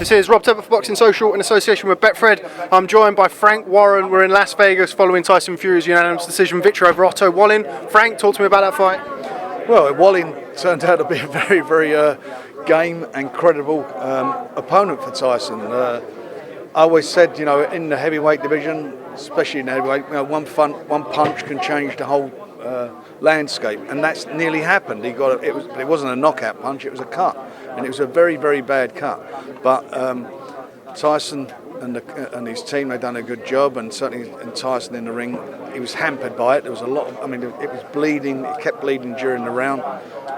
This is Rob Tepper for Boxing Social in association with Betfred. I'm joined by Frank Warren. We're in Las Vegas following Tyson Fury's unanimous decision victory over Otto Wallin. Frank, talk to me about that fight. Well, Wallin turned out to be a very game and credible opponent for Tyson. I always said, in the heavyweight division, especially in the heavyweight, one punch can change the whole landscape, and that's nearly happened. It wasn't a knockout punch; it was a cut, and it was a very bad cut. But Tyson and his team, they've done a good job, and certainly Tyson in the ring, he was hampered by it. There was a lot of, it was bleeding. It kept bleeding during the round,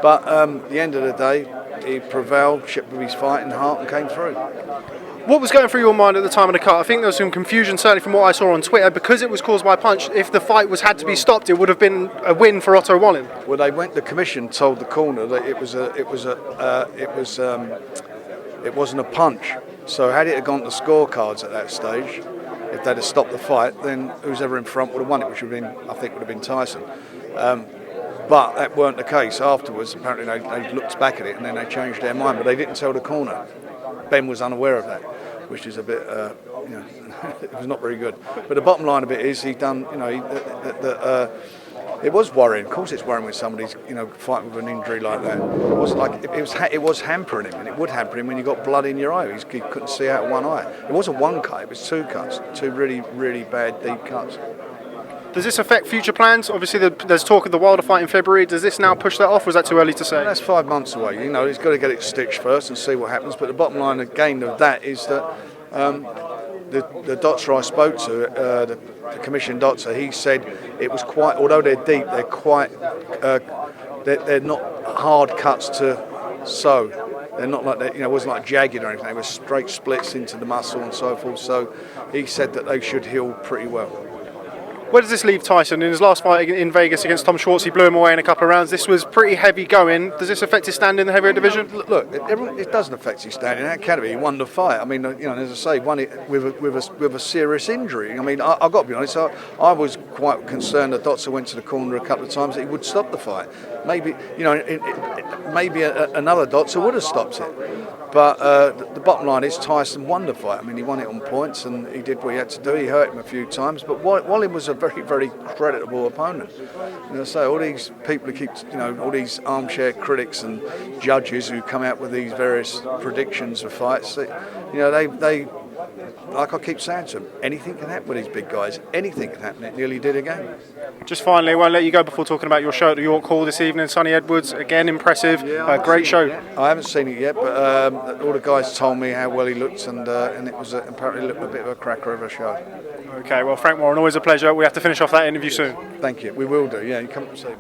but at the end of the day, he prevailed, shipped with his fighting heart, and came through. What was going through your mind at the time of the cut? I think there was some confusion, certainly from what I saw on Twitter, because it was caused by a punch. If the fight had to be stopped, it would have been a win for Otto Wallin. Well, the commission told the corner that it wasn't a punch. So had it gone to scorecards at that stage, if they'd have stopped the fight, then who's ever in front would have won it, which would have been Tyson. But that weren't the case. Afterwards, apparently they looked back at it and then they changed their mind, but they didn't tell the corner. Ben was unaware of that, which is a bit, it was not very good. But the bottom line of it is it was worrying. Of course, it's worrying when somebody's fighting with an injury like that. It wasn't like it was hampering him, and it would hamper him when you got blood in your eye. He couldn't see out of one eye. It wasn't one cut; it was two cuts, two really bad deep cuts. Does this affect future plans? Obviously, there's talk of the Wilder fight in February. Does this now push that off, or is that too early to say? Well, that's 5 months away. He's got to get it stitched first and see what happens. But the bottom line again of that is that the doctor I spoke to, the commission doctor, he said it was quite. Although they're deep, they're quite. They're not hard cuts to sew. They're not like that. It wasn't like jagged or anything. They were straight splits into the muscle and so forth. So he said that they should heal pretty well. Where does this leave Tyson? In his last fight in Vegas against Tom Schwartz, he blew him away in a couple of rounds. This was pretty heavy going. Does this affect his stand in the heavyweight division? Look, it doesn't affect his stand in that category. He won the fight. As I say, won it with a serious injury. I've got to be honest. I was quite concerned that Dotzer went to the corner a couple of times that he would stop the fight. Maybe another Dotzer would have stopped it. But the bottom line is Tyson won the fight. He won it on points and he did what he had to do. He hurt him a few times, but Wallin was a very creditable opponent. All these people who keep, all these armchair critics and judges who come out with these various predictions of fights, they like I keep saying to them, anything can happen with these big guys. Anything can happen. It nearly did again. Just finally, I won't let you go before talking about your show at the York Hall this evening. Sonny Edwards, again, impressive. Great show. I haven't seen it yet, but all the guys told me how well he looked, and it was apparently looked a bit of a cracker of a show. Okay, well, Frank Warren, always a pleasure. We have to finish off that interview soon. Thank you. We will do. Yeah, you come and see me.